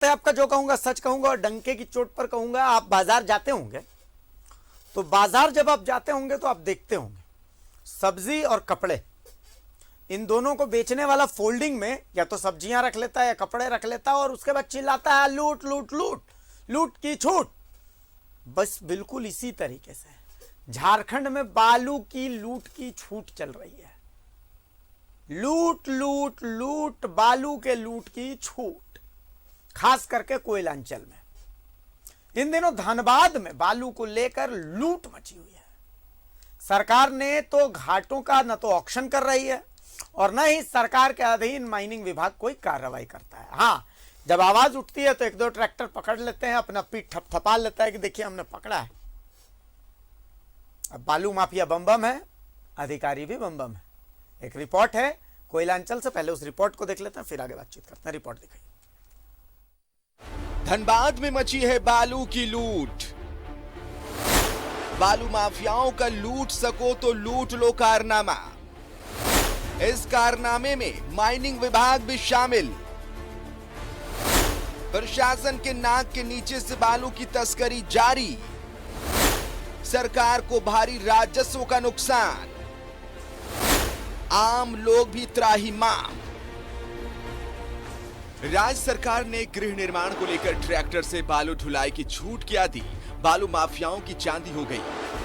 आपका जो कहूंगा सच कहूंगा और डंके की चोट पर कहूंगा। आप बाजार जाते होंगे, तो बाजार जब आप जाते होंगे तो आप देखते होंगे सब्जी और कपड़े, इन दोनों को बेचने वाला फोल्डिंग में या तो सब्जियां रख लेता है या कपड़े रख लेता है और उसके बाद चिल्लाता है लूट लूट लूट, लूट की छूट। बस बिल्कुल इसी तरीके से झारखंड में बालू की लूट की छूट चल रही है। लूट लूट लूट, बालू के लूट की छूट, खास करके कोयलांचल में। इन दिनों धनबाद में बालू को लेकर लूट मची हुई है। सरकार ने तो घाटों का न तो ऑक्शन कर रही है और न ही सरकार के अधीन माइनिंग विभाग कोई कार्रवाई करता है। हाँ, जब आवाज उठती है तो एक दो ट्रैक्टर पकड़ लेते हैं, अपना पीठ थपथपा लेता है कि देखिए हमने पकड़ा है। अब बालू माफिया बम बम है, अधिकारी भी बम बम है। एक रिपोर्ट है कोयलांचल से, पहले उस रिपोर्ट को देख लेते हैं फिर आगे बातचीत करते हैं। रिपोर्ट दिखाइए। धनबाद में मची है बालू की लूट। बालू माफियाओं का लूट सको तो लूट लो कारनामा। इस कारनामे में माइनिंग विभाग भी शामिल। प्रशासन के नाक के नीचे से बालू की तस्करी जारी। सरकार को भारी राजस्व का नुकसान। आम लोग भी त्राहिमाम। राज्य सरकार ने गृह निर्माण को लेकर ट्रैक्टर से बालू ढुलाई की छूट क्या दी। बालू माफियाओं की चांदी हो गई।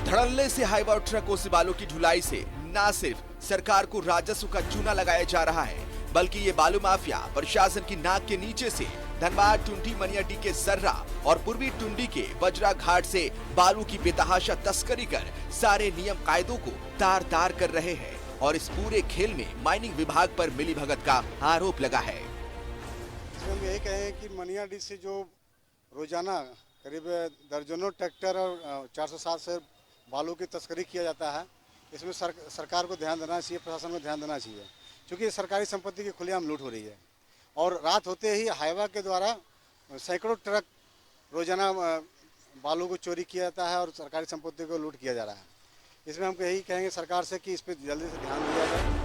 धड़ल्ले से हाईवा और ट्रकों से बालू की ढुलाई से न सिर्फ सरकार को राजस्व का चूना लगाया जा रहा है, बल्कि ये बालू माफिया प्रशासन की नाक के नीचे से धनबाद टुंडी मनियाटी के सर्रा और पूर्वी टुंडी के वज्रा घाट से बालू की बेतहाशा तस्करी कर सारे नियम कायदों को तार तार कर रहे हैं। और इस पूरे खेल में माइनिंग विभाग पर मिलीभगत का आरोप लगा है। हम यही कहें कि मनियाडी से जो रोजाना करीब दर्जनों ट्रैक्टर और 407 से बालू की तस्करी किया जाता है, इसमें सरकार को ध्यान देना चाहिए, प्रशासन को ध्यान देना चाहिए, क्योंकि सरकारी संपत्ति की खुलेआम लूट हो रही है। और रात होते ही हाईवा के द्वारा सैकड़ों ट्रक रोजाना बालू को चोरी किया जाता है और सरकारी संपत्ति को लूट किया जा रहा है। इसमें हम यही कहेंगे सरकार से कि इस पर जल्दी से ध्यान दिया जाए।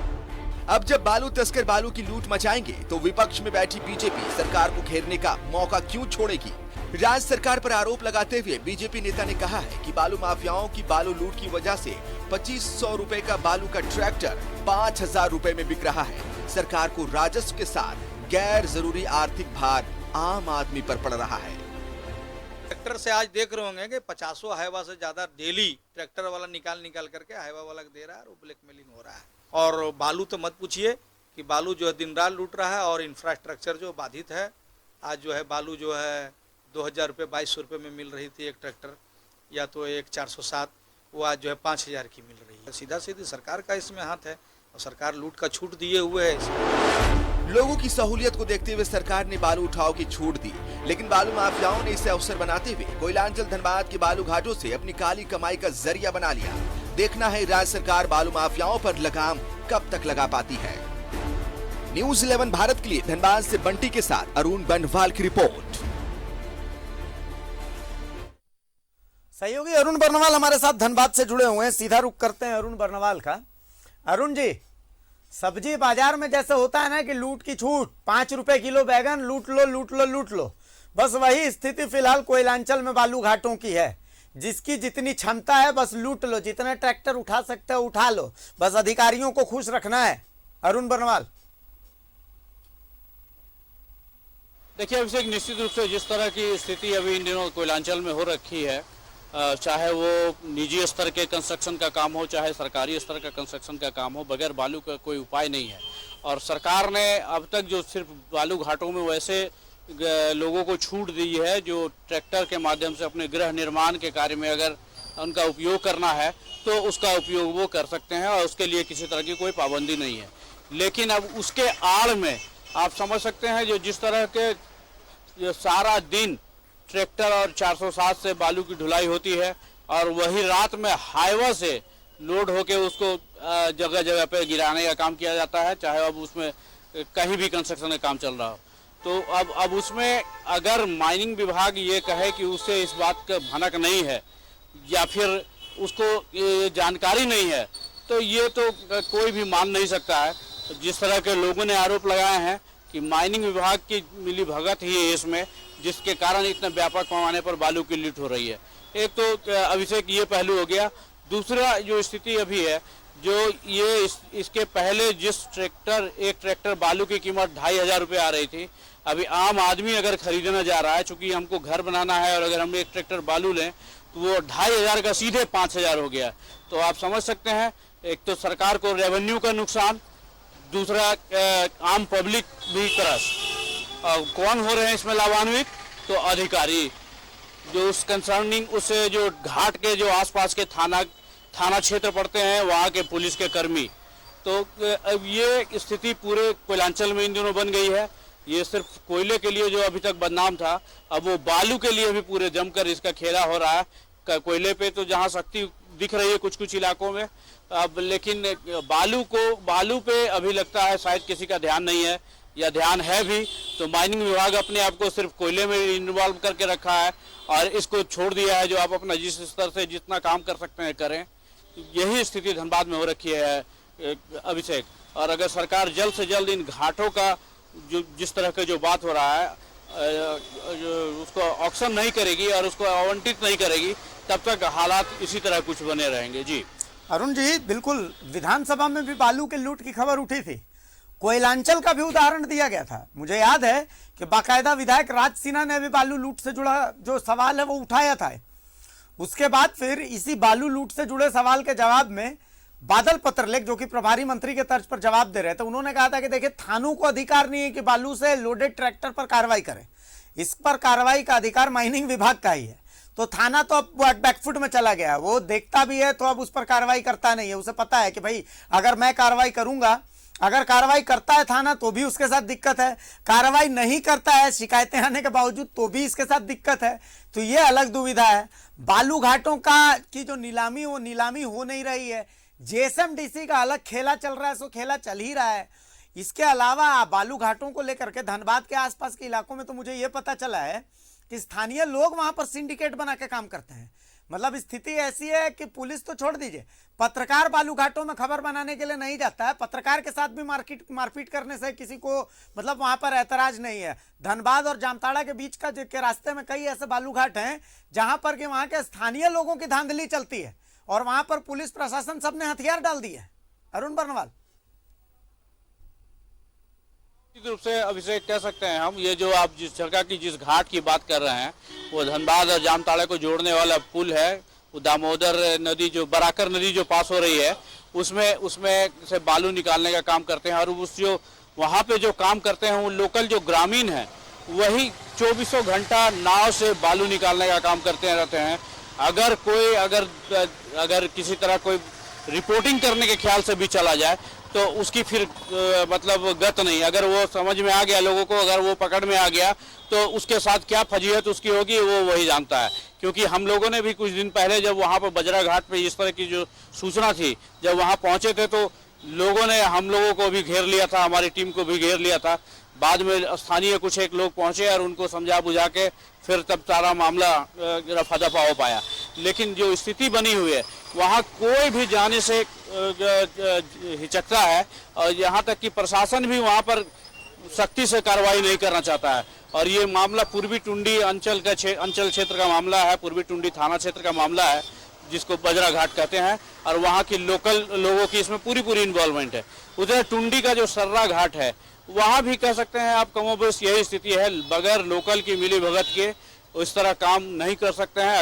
अब जब बालू तस्कर बालू की लूट मचाएंगे तो विपक्ष में बैठी बीजेपी सरकार को घेरने का मौका क्यों छोड़ेगी। राज्य सरकार पर आरोप लगाते हुए बीजेपी नेता ने कहा है कि बालू माफियाओं की बालू लूट की वजह से 2500 रुपए का बालू का ट्रैक्टर 5000 रुपए में बिक रहा है। सरकार को राजस्व के साथ गैर जरूरी आर्थिक भार आम आदमी पर पड़ रहा है। ट्रैक्टर से आज देख रहे होंगे कि 50 हाईवा से ज्यादा डेली ट्रैक्टर वाला निकाल करके हाईवा वाला दे रहा है और ब्लैकमेलिंग हो रहा है। और बालू तो मत पूछिए कि बालू जो है दिन रात लूट रहा है और इंफ्रास्ट्रक्चर जो बाधित है। आज जो है बालू जो है 2000 रुपये 2200 रुपये में मिल रही थी एक ट्रैक्टर, या तो एक 407, वो आज जो है 5000 की मिल रही है। सीधा सीधी सरकार का इसमें हाथ है और सरकार लूट का छूट दिए हुए है। लोगों की सहूलियत को देखते हुए सरकार ने बालू उठाव की छूट दी, लेकिन बालू माफियाओं ने इसे अवसर बनाते हुए कोयलांचल धनबाद के बालू घाटों से अपनी काली कमाई का जरिया बना लिया। देखना है राज्य सरकार बालू माफियाओं पर लगाम कब तक लगा पाती है। न्यूज़ 11 भारत के लिए धनबाद से बंटी के साथ अरुण बर्नवाल की रिपोर्ट। सहयोगी अरुण बर्नवाल हमारे साथ धनबाद से जुड़े हुए हैं। सीधा रुख करते हैं अरुण बर्नवाल का। अरुण जी, सब्जी बाजार में जैसे होता है ना कि लूट की छूट, 5 रुपए किलो बैगन, लूट लो लूट लो लूट लो, बस वही स्थिति फिलहाल कोयलांचल में बालू घाटों की है। जिसकी जितनी क्षमता है बस लूट लो, जितने ट्रैक्टर उठा सकते हो उठा लो, बस अधिकारियों को खुश रखना है। अरुण बर्नवाल, देखिए अभिषेक, निश्चित रूप से जिस तरह की स्थिति अभी इन दिनों कोयलांचल में हो रखी है, चाहे वो निजी स्तर के कंस्ट्रक्शन का काम हो चाहे सरकारी स्तर का कंस्ट्रक्शन का काम हो, बगैर बालू का कोई उपाय नहीं है। और सरकार ने अब तक जो सिर्फ बालू घाटों में वैसे लोगों को छूट दी है जो ट्रैक्टर के माध्यम से अपने गृह निर्माण के कार्य में अगर उनका उपयोग करना है तो उसका उपयोग वो कर सकते हैं और उसके लिए किसी तरह की कोई पाबंदी नहीं है। लेकिन अब उसके आड़ में आप समझ सकते हैं जो जिस तरह के जो सारा दिन ट्रैक्टर और 407 से बालू की ढुलाई होती है और वही रात में हाईवा से लोड होके उसको जगह जगह पे गिराने का काम किया जाता है, चाहे अब उसमें कहीं भी कंस्ट्रक्शन का काम चल रहा हो। तो अब उसमें अगर माइनिंग विभाग ये कहे कि उससे इस बात का भनक नहीं है या फिर उसको ये जानकारी नहीं है, तो ये तो कोई भी मान नहीं सकता है। जिस तरह के लोगों ने आरोप लगाए हैं कि माइनिंग विभाग की मिली भगत ही है इसमें, जिसके कारण इतने व्यापक पैमाने पर बालू की लूट हो रही है। एक तो अभिषेक ये पहलू हो गया। दूसरा जो स्थिति अभी है, जो ये इसके पहले जिस एक ट्रैक्टर बालू की कीमत 2500 रुपये आ रही थी, अभी आम आदमी अगर खरीदना जा रहा है, चूंकि हमको घर बनाना है और अगर हम एक ट्रैक्टर बालू लें तो वो 2500 का सीधे 5000 हो गया। तो आप समझ सकते हैं, एक तो सरकार को रेवेन्यू का नुकसान, दूसरा आम पब्लिक भी त्रस्त। कौन हो रहे हैं इसमें लाभान्वित? तो अधिकारी जो उस कंसर्निंग उस जो घाट के जो आसपास के थाना क्षेत्र पड़ते हैं, वहाँ के पुलिस के कर्मी। तो अब ये स्थिति पूरे कोयलांचल में इन दिनों बन गई है। ये सिर्फ कोयले के लिए जो अभी तक बदनाम था, अब वो बालू के लिए भी पूरे जमकर इसका खेला हो रहा है। कोयले पे तो जहाँ शक्ति दिख रही है कुछ इलाकों में, अब लेकिन बालू पे अभी लगता है शायद किसी का ध्यान नहीं है, या ध्यान है भी तो माइनिंग विभाग अपने आप को सिर्फ कोयले में इन्वॉल्व करके रखा है और इसको छोड़ दिया है, जो आप अपना जिस स्तर से जितना काम कर सकते हैं करें। यही स्थिति धनबाद में हो रखी है अभिषेक। और अगर सरकार जल्द से जल्द इन घाटों का जो जिस तरह का जो बात हो रहा है उसको ऑक्शन नहीं करेगी और उसको आवंटित नहीं करेगी, तब तक हालात इसी तरह कुछ बने रहेंगे। जी अरुण जी, बिल्कुल विधानसभा में भी बालू के लूट की खबर उठी थी, कोयलांचल का भी उदाहरण दिया गया था। मुझे याद है कि बाकायदा विधायक राज सिन्हा ने भी बालू लूट से जुड़ा जो सवाल है वो उठाया था। उसके बाद फिर इसी बालू लूट से जुड़े सवाल के जवाब में बादल पत्रलेख, जो कि प्रभारी मंत्री के तर्ज पर जवाब दे रहे थे, उन्होंने कहा था कि देखिए, थानों को अधिकार नहीं है कि बालू से लोडेड ट्रैक्टर पर कार्रवाई करें, इस पर कार्रवाई का अधिकार माइनिंग विभाग का ही है। तो थाना तो अब बैकफुट में चला गया, वो देखता भी है तो अब उस पर कार्रवाई करता नहीं है। उसे पता है कि भाई अगर मैं कार्रवाई करूंगा, अगर कार्रवाई करता है थाना तो भी उसके साथ दिक्कत है, कार्रवाई नहीं करता है शिकायतें आने के बावजूद तो भी इसके साथ दिक्कत है। तो ये अलग दुविधा है। बालू घाटों की जो नीलामी वो नीलामी हो नहीं रही है। जेएसएमडीसी का अलग खेला चल रहा है, सो खेला चल ही रहा है। इसके अलावा बालू घाटों को लेकर के धनबाद के आसपास के इलाकों में तो मुझे ये पता चला है कि स्थानीय लोग वहां पर सिंडिकेट बना के काम करते हैं। मतलब स्थिति ऐसी है कि पुलिस तो छोड़ दीजिए, पत्रकार बालू घाटों में खबर बनाने के लिए नहीं जाता है। पत्रकार के साथ भी मारपीट करने से किसी को मतलब वहां पर ऐतराज नहीं है। धनबाद और जामताड़ा के बीच के रास्ते में कई ऐसे बालू घाट हैं जहां पर कि वहां के स्थानीय लोगों की धांधली चलती है और वहां पर पुलिस प्रशासन सबने हथियार डाल दिए। अरुण बर्नवाल, रूप से अभिषेक कह सकते हैं हम, ये जो आप जिस जगह की जिस घाट की बात कर रहे हैं वो धनबाद और जामताड़ा को जोड़ने वाला पुल है। वो दामोदर नदी जो बराकर नदी जो पास हो रही है उसमें से बालू निकालने का काम करते हैं। और उस जो वहाँ पे जो काम करते हैं वो लोकल जो ग्रामीण है वही 24 घंटा नाव से बालू निकालने का काम करते रहते हैं। अगर किसी तरह कोई रिपोर्टिंग करने के ख्याल से भी चला जाए तो उसकी फिर मतलब गत नहीं। अगर वो समझ में आ गया लोगों को, अगर वो पकड़ में आ गया तो उसके साथ क्या फजीहत उसकी होगी वो वही जानता है। क्योंकि हम लोगों ने भी कुछ दिन पहले जब वहाँ पर बजरा घाट पे इस तरह की जो सूचना थी, जब वहाँ पहुँचे थे तो लोगों ने हम लोगों को भी घेर लिया था, हमारी टीम को भी घेर लिया था। बाद में स्थानीय कुछ एक लोग पहुँचे और उनको समझा बुझा के फिर तब सारा मामला रफा दफा हो पाया। लेकिन जो स्थिति बनी हुई है वहाँ कोई भी जाने से हिचकता है और यहाँ तक कि प्रशासन भी वहाँ पर सख्ती से कार्रवाई नहीं करना चाहता है। और ये मामला पूर्वी टुंडी अंचल क्षेत्र का मामला है, पूर्वी टुंडी थाना क्षेत्र का मामला है जिसको बजरा घाट कहते हैं। और वहाँ की लोकल लोगों की इसमें पूरी इन्वॉल्वमेंट है। उधर टुंडी का जो सर्रा घाट है वहाँ भी कह सकते हैं आप कमोबेश यही स्थिति है। बगैर लोकल की मिली भगत के उस तरह काम नहीं कर सकते हैं।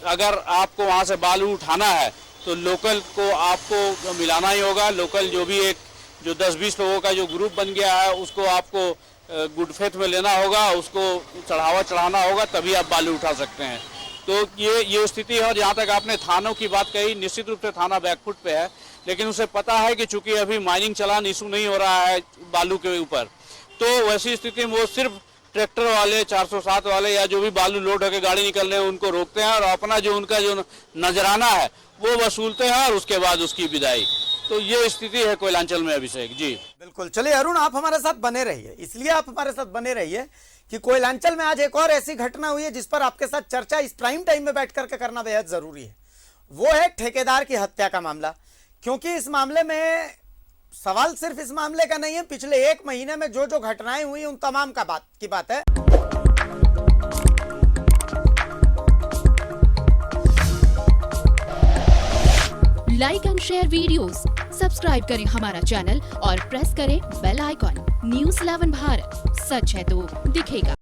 अगर आपको वहाँ से बालू उठाना है तो लोकल को आपको मिलाना ही होगा। लोकल जो भी एक जो 10-20 लोगों का जो ग्रुप बन गया है उसको आपको गुड फेथ में लेना होगा, उसको चढ़ाना होगा, तभी आप बालू उठा सकते हैं। तो ये स्थिति है। और जहाँ तक आपने थानों की बात कही, निश्चित रूप से थाना बैकफुट पे है, लेकिन उसे पता है कि चूंकि अभी माइनिंग चलान इशू नहीं हो रहा है बालू के ऊपर, तो वैसी स्थिति में वो सिर्फ ट्रैक्टर वाले 407 वाले या जो भी बालू लोड होकर गाड़ी निकल रहे हैं उनको रोकते हैं और अपना जो उनका जो नजराना है वो वसूलते हैं और उसके बाद उसकी विदाई। तो ये स्थिति है कोयलांचल में अभिषेक जी। बिल्कुल। चलिए अरुण, आप हमारे साथ बने रहिए, इसलिए आप हमारे साथ बने रहिए कि कोयलांचल में आज एक और ऐसी घटना हुई है जिस पर आपके साथ चर्चा इस प्राइम टाइम में बैठ करके करना बेहद जरूरी है। वो है ठेकेदार की हत्या का मामला। क्योंकि इस मामले में सवाल सिर्फ इस मामले का नहीं है, पिछले 1 महीने में जो जो घटनाएं हुई उन तमाम की बात है। Like and share videos, subscribe करें हमारा चैनल और प्रेस करें बेल आइकॉन। न्यूज़ 11 भारत, सच है तो दिखेगा।